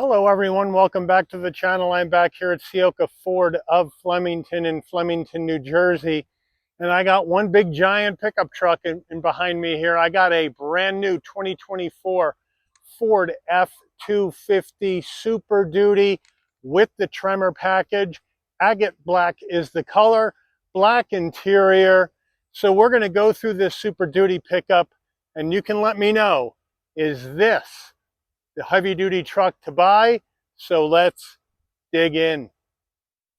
Hello everyone, welcome back to the channel. I'm back here at Ciocca Ford of Flemington in Flemington, New Jersey. And I got one big giant pickup truck in behind me here. I got a brand new 2024 Ford F250 Super Duty with the Tremor package. Agate black is the color, black interior. So we're going to go through this Super Duty pickup and you can let me know, is this the heavy duty truck to buy? So let's dig in.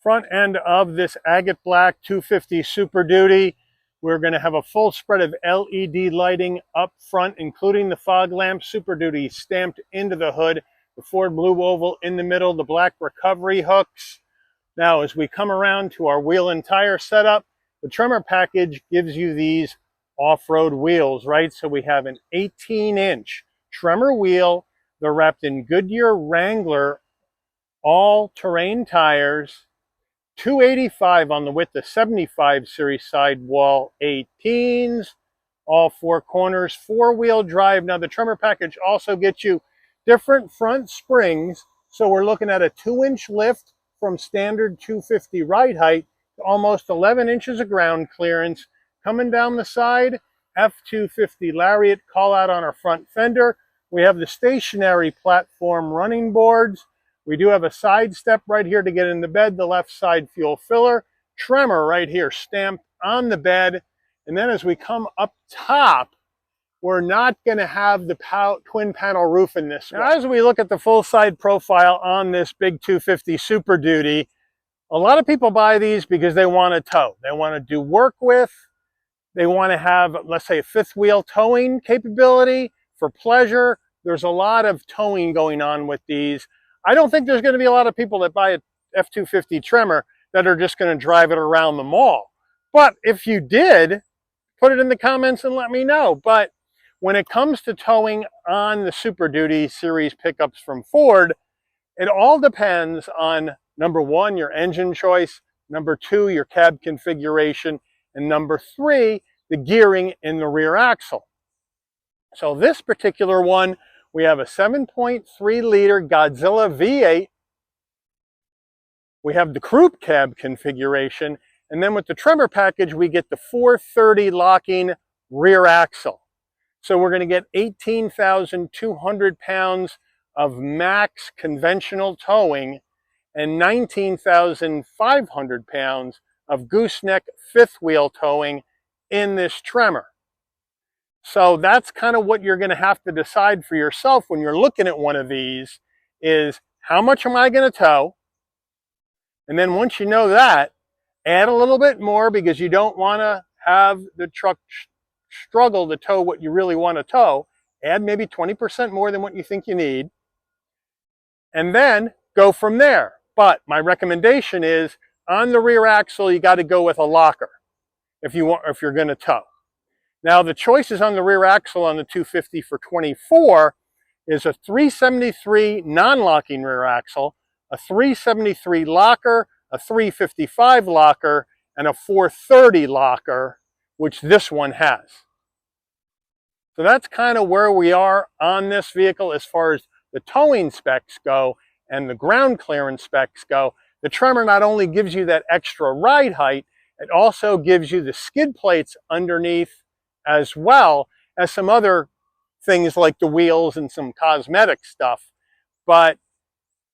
Front end of this agate black 250 Super Duty, we're going to have a full spread of LED lighting up front, including the fog lamp. Super Duty stamped into the hood, the Ford blue oval in the middle, the black recovery hooks. Now as we come around to our wheel and tire setup, the Tremor package gives you these off-road wheels, right? So we have an 18-inch Tremor wheel. They're wrapped in Goodyear Wrangler all-terrain tires, 285 on the width of 75 series sidewall 18s, all four corners, four-wheel drive. Now the Tremor package also gets you different front springs. So we're looking at a 2-inch lift from standard 250 ride height to almost 11 inches of ground clearance. Coming down the side, F250 Lariat call out on our front fender. We have the stationary platform running boards. We do have a side step right here to get in the bed, the left side fuel filler. Tremor right here stamped on the bed. And then as we come up top, we're not going to have the twin panel roof in this one. Now, as we look at the full side profile on this big 250 Super Duty, a lot of people buy these because they want to tow. They want to do work with. They want to have, let's say, a fifth wheel towing capability for pleasure. There's a lot of towing going on with these. I don't think there's going to be a lot of people that buy a F250 Tremor that are just going to drive it around the mall. But if you did, put it in the comments and let me know. But when it comes to towing on the Super Duty series pickups from Ford, it all depends on, number one, your engine choice, number two, your cab configuration, and number three, the gearing in the rear axle. So this particular one, we have a 7.3 liter Godzilla V8. We have the crew cab configuration. And then with the Tremor package, we get the 430 locking rear axle. So we're going to get 18,200 pounds of max conventional towing and 19,500 pounds of gooseneck fifth wheel towing in this Tremor. So that's kind of what you're going to have to decide for yourself when you're looking at one of these, is how much am I going to tow? And then once you know that, add a little bit more, because you don't want to have the truck struggle to tow what you really want to tow. Add maybe 20% more than what you think you need. And then go from there. But my recommendation is, on the rear axle, you got to go with a locker if you're going to tow. Now the choices on the rear axle on the 250 for 24 is a 373 non-locking rear axle, a 373 locker, a 355 locker, and a 430 locker, which this one has. So that's kind of where we are on this vehicle as far as the towing specs go and the ground clearance specs go. The Tremor not only gives you that extra ride height, it also gives you the skid plates underneath, as well as some other things like the wheels and some cosmetic stuff. But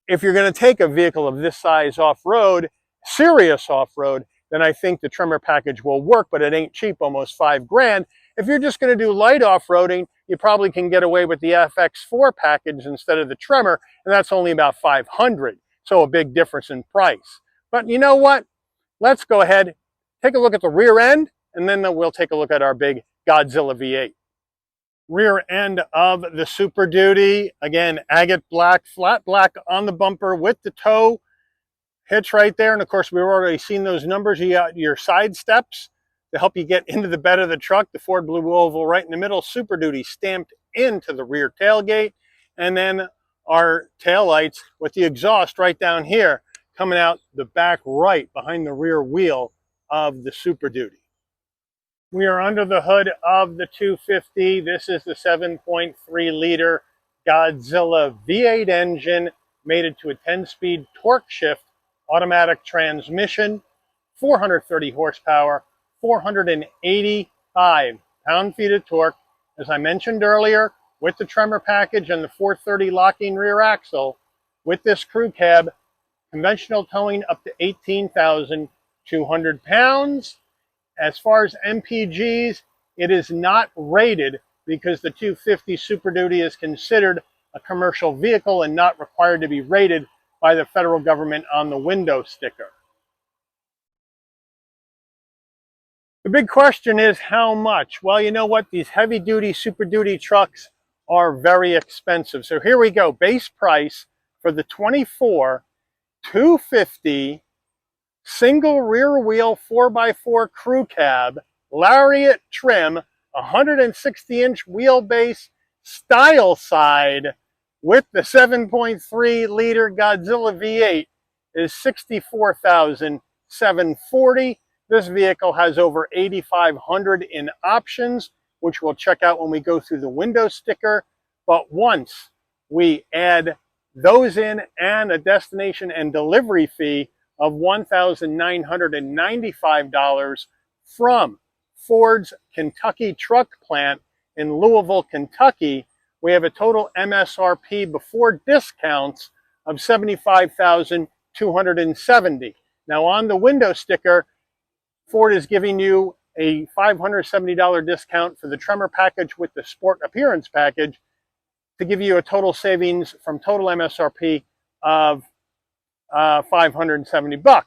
if you're going to take a vehicle of this size off-road, serious off-road, then I think the Tremor package will work, but it ain't cheap, almost $5,000. If you're just going to do light off-roading, you probably can get away with the FX4 package instead of the Tremor, and that's only about $500. So a big difference in price. But you know what? Let's go ahead, take a look at the rear end, and then we'll take a look at our big Godzilla V8. Rear end of the Super Duty, again, agate black, flat black on the bumper with the tow hitch right there. And of course, we've already seen those numbers. You got your side steps to help you get into the bed of the truck. The Ford blue oval right in the middle, Super Duty stamped into the rear tailgate. And then our tail lights with the exhaust right down here coming out the back right behind the rear wheel of the Super Duty. We are under the hood of the 250. This is the 7.3 liter Godzilla V8 engine, mated to a 10-speed torque shift automatic transmission, 430 horsepower, 485 pound-feet of torque. As I mentioned earlier, with the Tremor package and the 430 locking rear axle, with this crew cab, conventional towing up to 18,200 pounds. As far as MPGs, it is not rated because the 250 Super Duty is considered a commercial vehicle and not required to be rated by the federal government on the window sticker. The big question is how much? Well, you know what? These heavy-duty Super Duty trucks are very expensive. So here we go. Base price for the 24 250 single rear wheel 4x4 crew cab, Lariat trim, 160-inch wheelbase, style side with the 7.3 liter Godzilla V8 is $64,740. This vehicle has over 8,500 in options, which we'll check out when we go through the window sticker. But once we add those in and a destination and delivery fee of $1,995 from Ford's Kentucky truck plant in Louisville, Kentucky, we have a total MSRP before discounts of $75,270. Now on the window sticker, Ford is giving you a $570 discount for the Tremor package with the Sport Appearance package to give you a total savings from total MSRP of $570,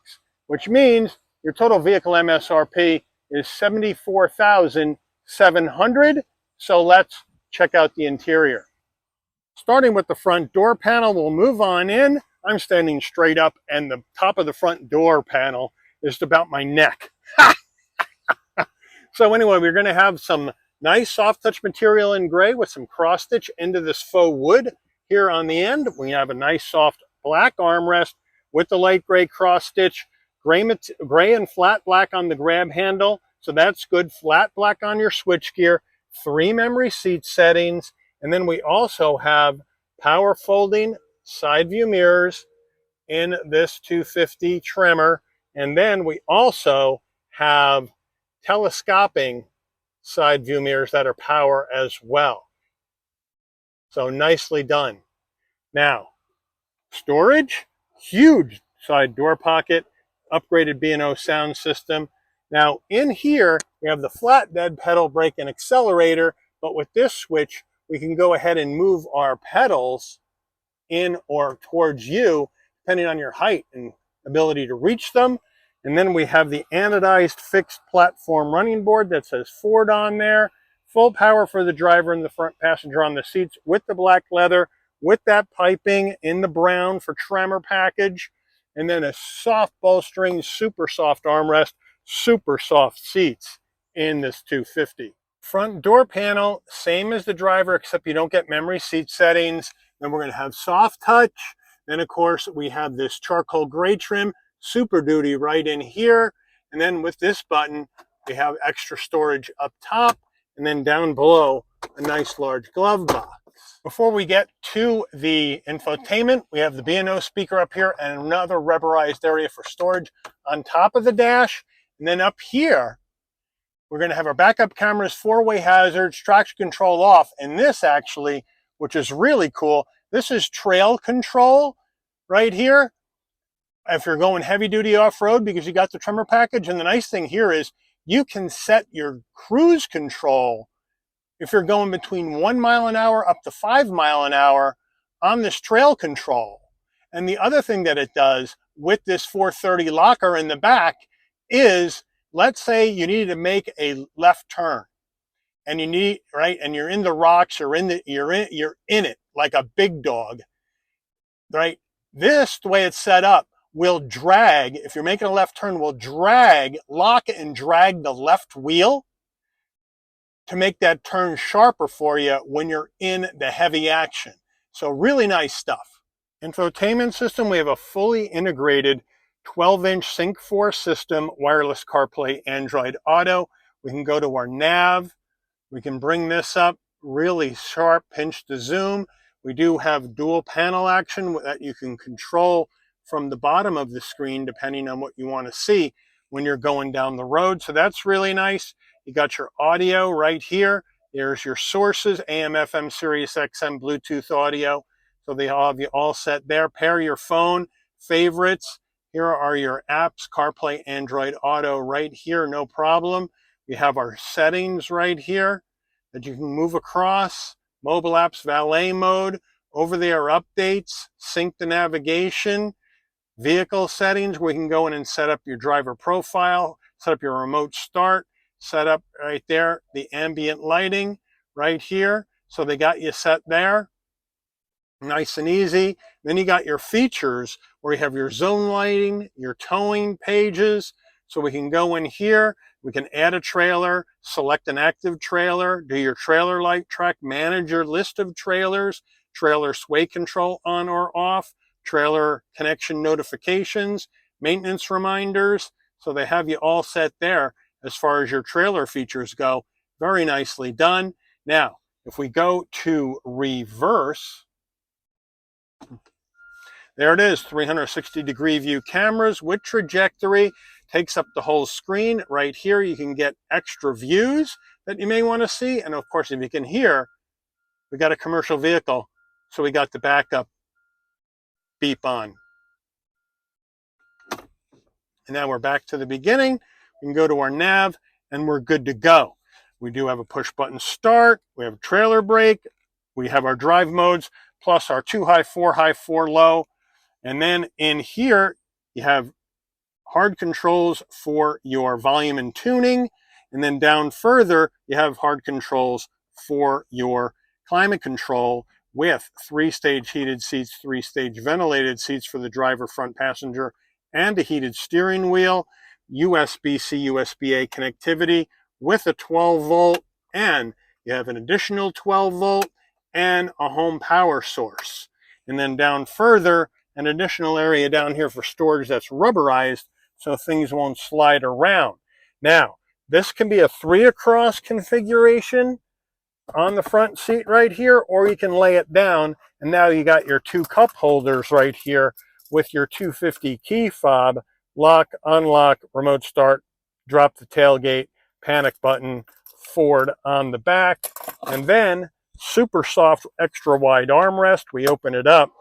which means your total vehicle MSRP is $74,700. So let's check out the interior. Starting with the front door panel, we'll move on in. I'm standing straight up and the top of the front door panel is about my neck. So anyway, we're going to have some nice soft touch material in gray with some cross stitch into this faux wood here on the end. We have a nice soft black armrest with the light gray cross stitch, gray and flat black on the grab handle. So that's good. Flat black on your switchgear, 3 memory seat settings. And then we also have power folding side view mirrors in this 250 Tremor. And then we also have telescoping side view mirrors that are power as well. So nicely done. Now, storage, huge side door pocket, upgraded B&O sound system. Now in here, we have the flat bed, pedal, brake, and accelerator, but with this switch, we can go ahead and move our pedals in or towards you, depending on your height and ability to reach them. And then we have the anodized fixed platform running board that says Ford on there. Full power for the driver and the front passenger on the seats with the black leather, with that piping in the brown for Tremor package. And then a soft bolstering, super soft armrest, super soft seats in this 250. Front door panel, same as the driver, except you don't get memory seat settings. Then we're going to have soft touch. Then, of course, we have this charcoal gray trim, Super Duty right in here. And then with this button, we have extra storage up top. And then down below, a nice large glove box. Before we get to the infotainment, we have the B&O speaker up here and another rubberized area for storage on top of the dash. And then up here, we're going to have our backup cameras, 4-way hazards, traction control off. And this actually, which is really cool, this is trail control right here. If you're going heavy duty off-road because you got the Tremor package. And the nice thing here is you can set your cruise control if you're going between 1 mile an hour up to 5 mile an hour on this trail control. And the other thing that it does with this 430 locker in the back is, let's say you need to make a left turn and you need, right, and you're in the rocks or you're in it like a big dog, right? This, the way it's set up, will drag, if you're making a left turn, will lock and drag the left wheel to make that turn sharper for you when you're in the heavy action. So really nice stuff. Infotainment system, we have a fully integrated 12-inch Sync 4 system, wireless CarPlay, Android Auto. We can go to our nav. We can bring this up really sharp, pinch to zoom. We do have dual panel action that you can control from the bottom of the screen depending on what you want to see when you're going down the road. So that's really nice. You got your audio right here. There's your sources, AM, FM, Sirius XM, Bluetooth audio. So they all have you all set there. Pair your phone, favorites. Here are your apps, CarPlay, Android Auto right here, no problem. We have our settings right here that you can move across. Mobile apps, valet mode, over-the-air updates, sync the navigation, vehicle settings. We can go in and set up your driver profile, set up your remote start, set up right there the ambient lighting right here. So they got you set there. Nice and easy. Then you got your features where you have your zone lighting, your towing pages. So we can go in here, we can add a trailer, select an active trailer, do your trailer light track, manage your list of trailers, trailer sway control on or off, trailer connection notifications, maintenance reminders. So they have you all set there as far as your trailer features go. Very nicely done. Now, if we go to reverse, there it is, 360-degree view cameras with trajectory. Takes up the whole screen. Right here, you can get extra views that you may want to see. And of course, if you can hear, we got a commercial vehicle, so we got the backup beep on. And now we're back to the beginning. We can go to our nav, and we're good to go. We do have a push-button start. We have a trailer brake. We have our drive modes, plus our 2 high, 4 low. And then in here, you have hard controls for your volume and tuning. And then down further, you have hard controls for your climate control with 3-stage heated seats, 3-stage ventilated seats for the driver, front passenger, and a heated steering wheel, USB-C, USB-A connectivity with a 12-volt, and you have an additional 12-volt and a home power source. And then down further, an additional area down here for storage that's rubberized so things won't slide around. Now, this can be a 3-across configuration on the front seat right here, or you can lay it down, and now you got your 2 cup holders right here with your 250 key fob, lock, unlock, remote start, drop the tailgate, panic button, Ford on the back, and then super soft, extra wide armrest. We open it up,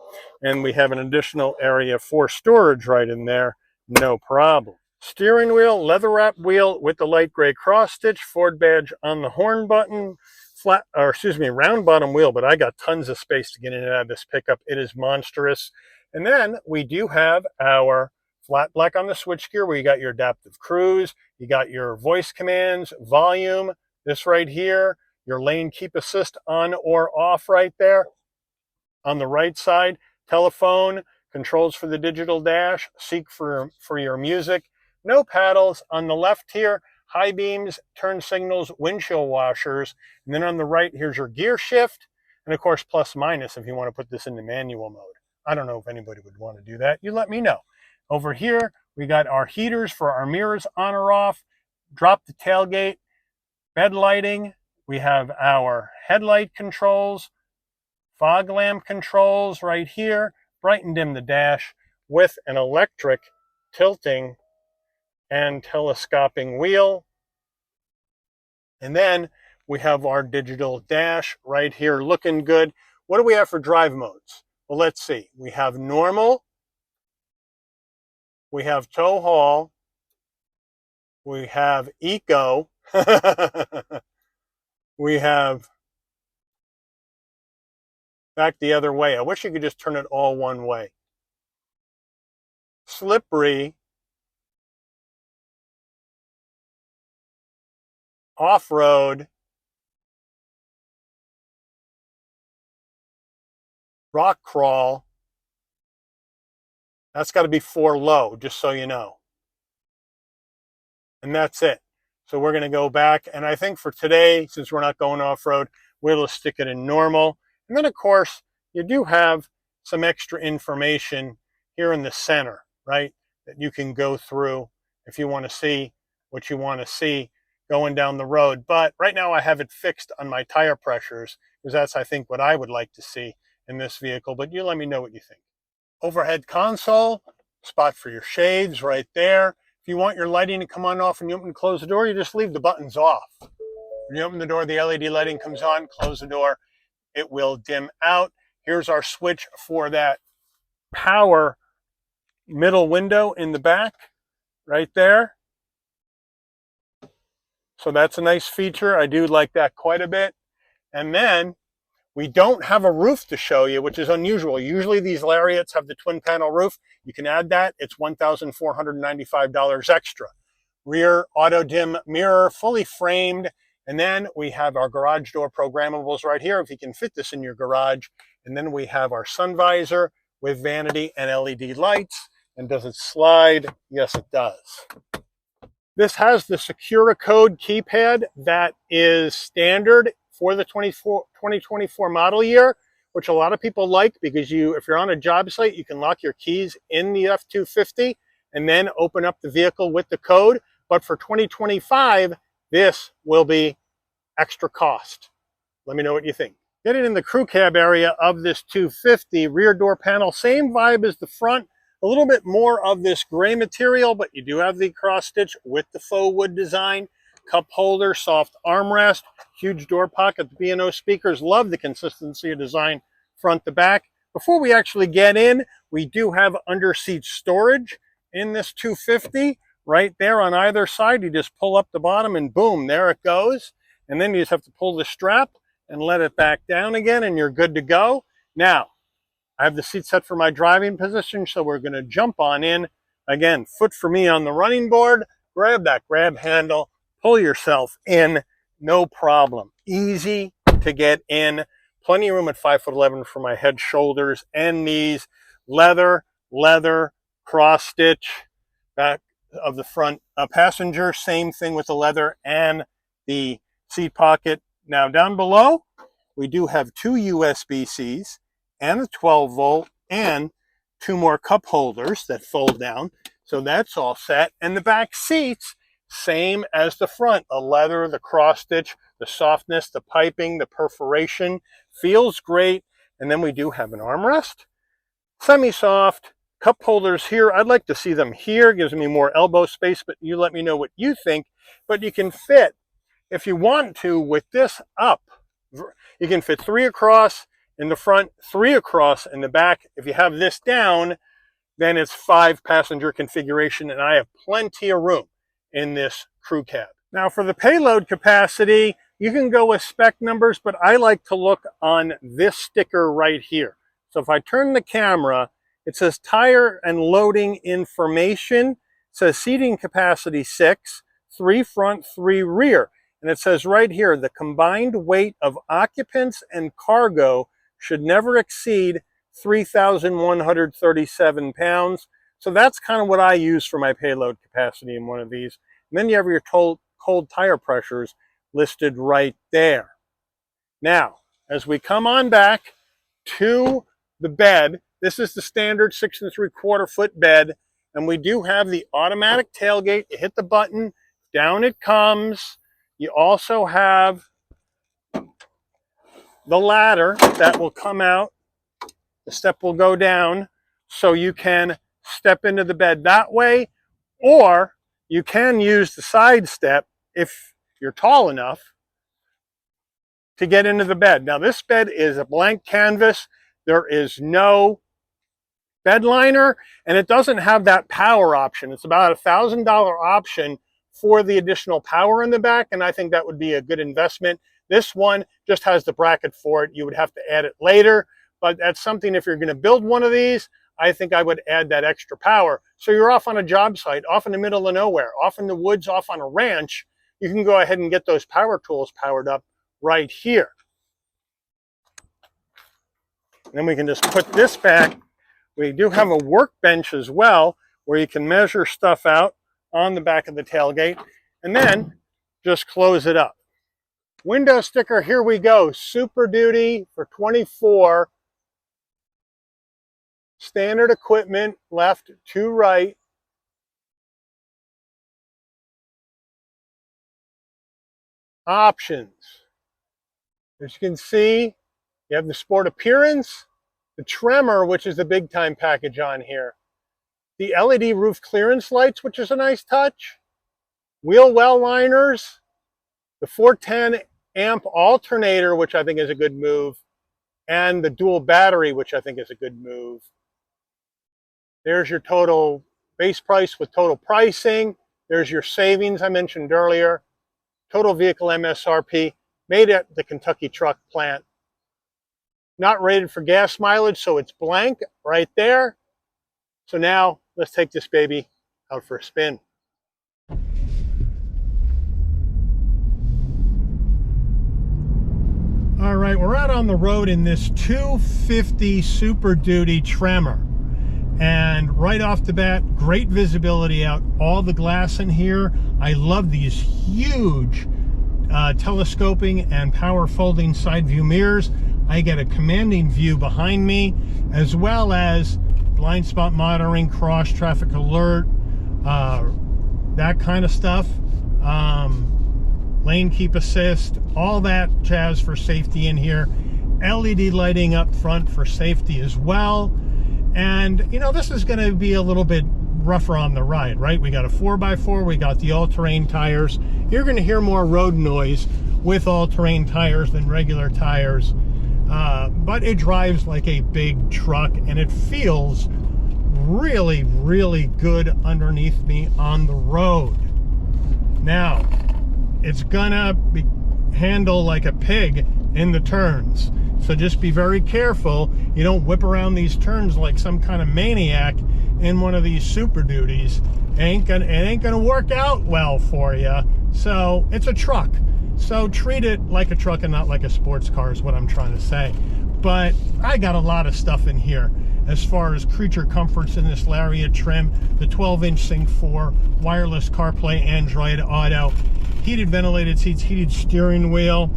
and we have an additional area for storage right in there, no problem. Steering wheel, leather wrap wheel with the light gray cross stitch, Ford badge on the horn button, round bottom wheel, but I got tons of space to get in and out of this pickup. It is monstrous. And then we do have our flat black on the switchgear where you got your adaptive cruise, you got your voice commands, volume, this right here, your lane keep assist on or off right there. On the right side, telephone, controls for the digital dash, seek for your music, no paddles. On the left here, high beams, turn signals, windshield washers. And then on the right, here's your gear shift. And of course, plus minus if you want to put this into manual mode. I don't know if anybody would want to do that. You let me know. Over here, we got our heaters for our mirrors on or off, drop the tailgate, bed lighting. We have our headlight controls, fog lamp controls right here, bright and dim the dash with an electric tilting and telescoping wheel. And then we have our digital dash right here looking good. What do we have for drive modes? Well, let's see. We have normal, we have tow haul, we have eco, we have back the other way. I wish you could just turn it all one way. Slippery, off-road, rock crawl. That's got to be 4 low, just so you know. And that's it. So we're going to go back. And I think for today, since we're not going off-road, we'll just stick it in normal. And then, of course, you do have some extra information here in the center, right, that you can go through if you want to see what you want to see going down the road. But right now I have it fixed on my tire pressures because that's, I think, what I would like to see. in this vehicle, but you let me know what you think. Overhead console, spot for your shades right there. If you want your lighting to come on off and you open and close the door, you just leave the buttons off. When you open the door, the LED lighting comes on, close the door, it will dim out. Here's our switch for that power middle window in the back, right there. So that's a nice feature. I do like that quite a bit. And then we don't have a roof to show you, which is unusual. Usually these Lariats have the twin panel roof. You can add that. It's $1,495 extra. Rear auto dim mirror, fully framed. And then we have our garage door programmables right here, if you can fit this in your garage. And then we have our sun visor with vanity and LED lights. And does it slide? Yes, it does. This has the Securicode keypad that is standard for the 2024 model year, which a lot of people like because if you're on a job site, you can lock your keys in the F250 and then open up the vehicle with the code. But for 2025, this will be extra cost. Let me know what you think. Getting in the crew cab area of this 250, rear door panel, same vibe as the front. A little bit more of this gray material, but you do have the cross stitch with the faux wood design. Cup holder, soft armrest, huge door pocket, the B&O speakers. Love the consistency of design front to back. Before we actually get in, we do have under-seat storage in this 250. Right there on either side, you just pull up the bottom and boom, there it goes. And then you just have to pull the strap and let it back down again and you're good to go. Now, I have the seat set for my driving position, so we're going to jump on in. Again, foot for me on the running board. Grab that grab handle, pull yourself in, no problem. Easy to get in. Plenty of room at 5'11" for my head, shoulders, and knees. Leather, cross stitch, back of the front passenger. Same thing with the leather and the seat pocket. Now down below, we do have two USB-Cs and a 12-volt and two more cup holders that fold down. So that's all set. And the back seats, same as the front. The leather, the cross stitch, the softness, the piping, the perforation. Feels great. And then we do have an armrest. Semi-soft. Cup holders here. I'd like to see them here. Gives me more elbow space, but you let me know what you think. But you can fit, if you want to, with this up. You can fit 3 across in the front, 3 across in the back. If you have this down, then it's 5-passenger configuration, and I have plenty of room in this crew cab. Now for the payload capacity, you can go with spec numbers, but I like to look on this sticker right here. So if I turn the camera, it says tire and loading information. It says seating capacity 6, 3 front, 3 rear. And it says right here, the combined weight of occupants and cargo should never exceed 3,137 pounds. So that's kind of what I use for my payload capacity in one of these. And then you have your cold tire pressures listed right there. Now, as we come on back to the bed, this is the standard 6 3/4 foot bed. And we do have the automatic tailgate. You hit the button, down it comes. You also have the ladder that will come out. The step will go down so you can step into the bed that way, or you can use the side step if you're tall enough to get into the bed. Now this bed is a blank canvas. There is no bed liner, and it doesn't have that power option. It's about $1,000 option for the additional power in the back, and I think that would be a good investment. This one just has the bracket for it. You would have to add it later, but that's something, if you're going to build one of these, I think I would add that extra power. So you're off on a job site, off in the middle of nowhere, off in the woods, off on a ranch, you can go ahead and get those power tools powered up right here. And then we can just put this back. We do have a workbench as well, where you can measure stuff out on the back of the tailgate, and then just close it up. Window sticker, here we go. Super Duty for 24. Standard equipment, left to right. Options. As you can see, you have the sport appearance, The Tremor, which is the big time package on here. The LED roof clearance lights, which is a nice touch. Wheel well liners. The 410 amp alternator, which I think is a good move. And the dual battery, which I think is a good move. There's your total base price with total pricing. There's your savings I mentioned earlier. Total vehicle MSRP, made at the Kentucky truck plant. Not rated for gas mileage, so it's blank right there. So now let's take this baby out for a spin. All right, we're out on the road in this 250 Super Duty Tremor. And right off the bat, great visibility out, all the glass in here. I love these huge telescoping and power folding side view mirrors. I get a commanding view behind me, as well as blind spot monitoring, cross traffic alert, that kind of stuff. Lane keep assist, all that jazz for safety in here. LED lighting up front for safety as well. And you know, this is going to be a little bit rougher on the ride, right? We got a 4x4, we got the all-terrain tires. You're going to hear more road noise with all-terrain tires than regular tires, but it drives like a big truck, and it feels really, really good underneath me on the road. Now, it's gonna handle like a pig in the turns, so just be very careful you don't whip around these turns like some kind of maniac in one of these Super Duties. It ain't gonna work out well for you. So it's a truck, so treat it like a truck and not like a sports car is what I'm trying to say. But I got a lot of stuff in here as far as creature comforts in this Lariat trim. The 12-inch Sync 4, wireless CarPlay, Android Auto, heated ventilated seats, heated steering wheel,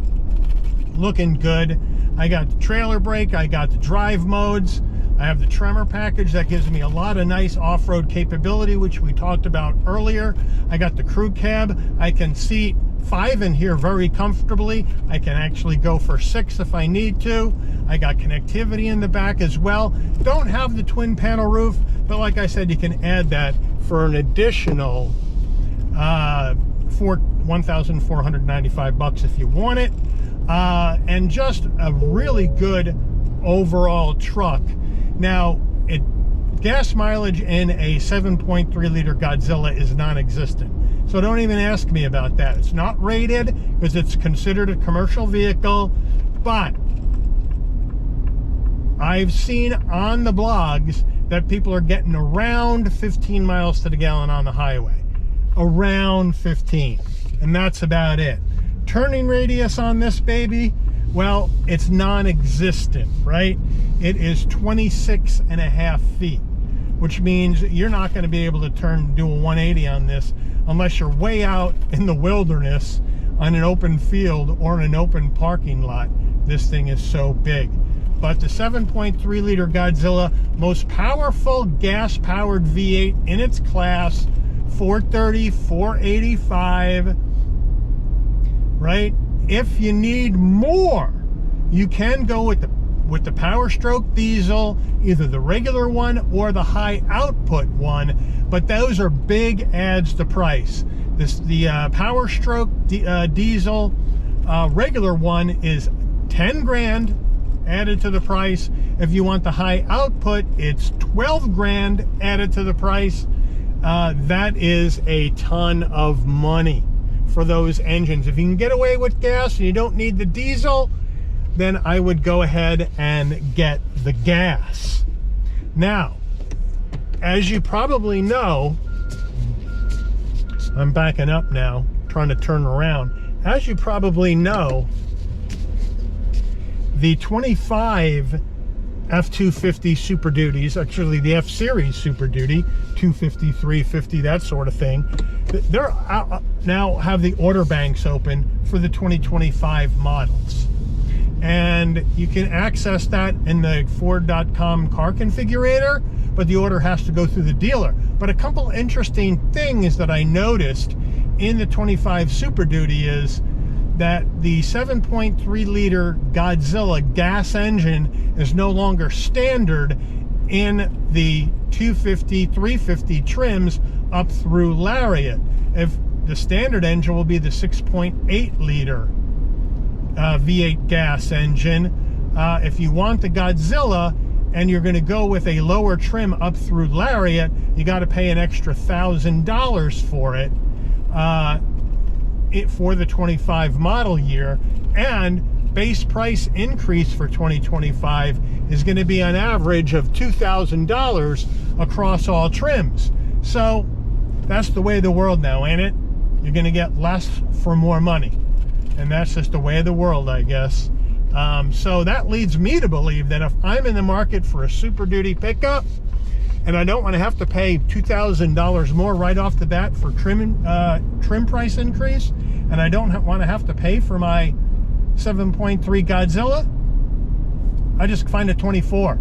looking good. I got the trailer brake, I got the drive modes, I have the Tremor package that gives me a lot of nice off-road capability, which we talked about earlier. I got the crew cab, I can seat 5 in here very comfortably. I can actually go for 6 if I need to. I got connectivity in the back as well. Don't have the twin panel roof, but like I said, you can add that for an additional $1,495 if you want it. And just a really good overall truck. Now, gas mileage in a 7.3 liter Godzilla is non-existent. So don't even ask me about that. It's not rated because it's considered a commercial vehicle, but I've seen on the blogs that people are getting around 15 miles to the gallon on the highway. Around 15. And that's about it. Turning radius on this baby, well, it's non-existent, right? It is 26.5 feet, which means you're not going to be able to do a 180 on this unless you're way out in the wilderness on an open field or in an open parking lot. This thing is so big. But the 7.3 liter Godzilla, most powerful gas-powered V8 in its class, 430, 485, right? If you need more, you can go with the Power Stroke diesel, either the regular one or the high output one, but those are big adds to price. The Power Stroke diesel regular one is 10 grand added to the price. If you want the high output, it's 12 grand added to the price. That is a ton of money for those engines. If you can get away with gas and you don't need the diesel, then I would go ahead and get the gas. Now, as you probably know, I'm backing up now, trying to turn around. As you probably know, the 25 F250 Super Duties, actually the F-Series Super Duty, 250, 350, that sort of thing, they're now have the order banks open for the 2025 models. And you can access that in the Ford.com car configurator, but the order has to go through the dealer. But a couple interesting things that I noticed in the 25 Super Duty is that the 7.3 liter Godzilla gas engine is no longer standard in the 250, 350 trims up through Lariat. If the standard engine will be the 6.8 liter V8 gas engine. If you want the Godzilla and you're going to go with a lower trim up through Lariat, you got to pay an extra $1,000 for it, for the 25 model year. And base price increase for 2025 is going to be an average of $2,000 across all trims. So that's the way of the world now, ain't it? You're going to get less for more money. And that's just the way of the world, I guess. So that leads me to believe that if I'm in the market for a Super Duty pickup and I don't want to have to pay $2,000 more right off the bat for trim price increase, and I don't want to have to pay for my 7.3 Godzilla, I just find a 24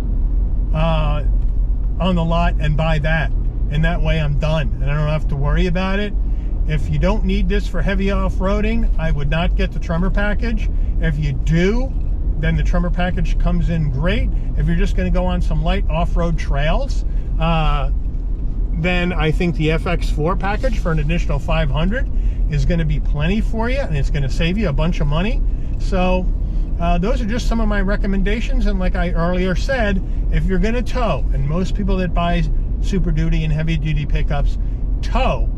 on the lot and buy that. And that way I'm done and I don't have to worry about it. If you don't need this for heavy off-roading, I would not get the Tremor package. If you do, then the Tremor package comes in great. If you're just going to go on some light off-road trails, then I think the FX4 package for an additional $500 is going to be plenty for you, and it's going to save you a bunch of money. So those are just some of my recommendations. And like I earlier said, if you're going to tow, and most people that buy Super Duty and heavy duty pickups tow,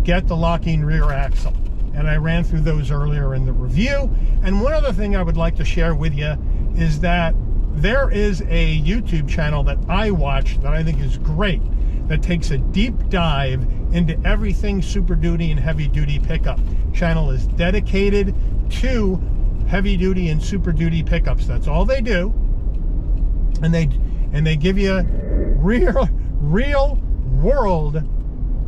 get the locking rear axle. And I ran through those earlier in the review. And one other thing I would like to share with you is that there is a YouTube channel that I watch that I think is great, that takes a deep dive into everything Super Duty and heavy duty pickup. Channel is dedicated to heavy duty and Super Duty pickups. That's all they do. And they give you real world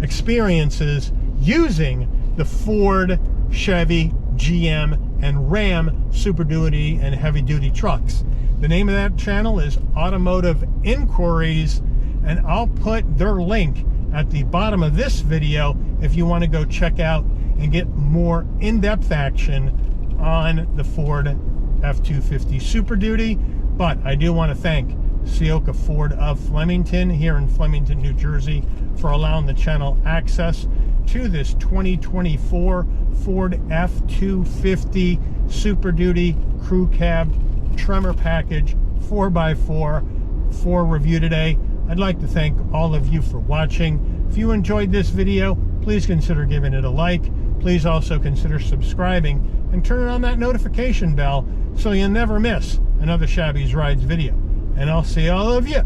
experiences using the Ford, Chevy, GM, and Ram Super Duty and heavy duty trucks. The name of that channel is Automotive Inquiries, and I'll put their link at the bottom of this video if you want to go check out and get more in-depth action on the Ford F250 Super Duty. But I do want to thank Ciocca Ford of Flemington here in Flemington, New Jersey, for allowing the channel access to this 2024 Ford F250 Super Duty Crew Cab Tremor Package 4x4 for review today. I'd like to thank all of you for watching. If you enjoyed this video, please consider giving it a like. Please also consider subscribing and turning on that notification bell so you'll never miss another Shabby's Rides video. And I'll see all of you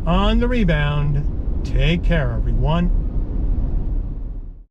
on the rebound. Take care, everyone.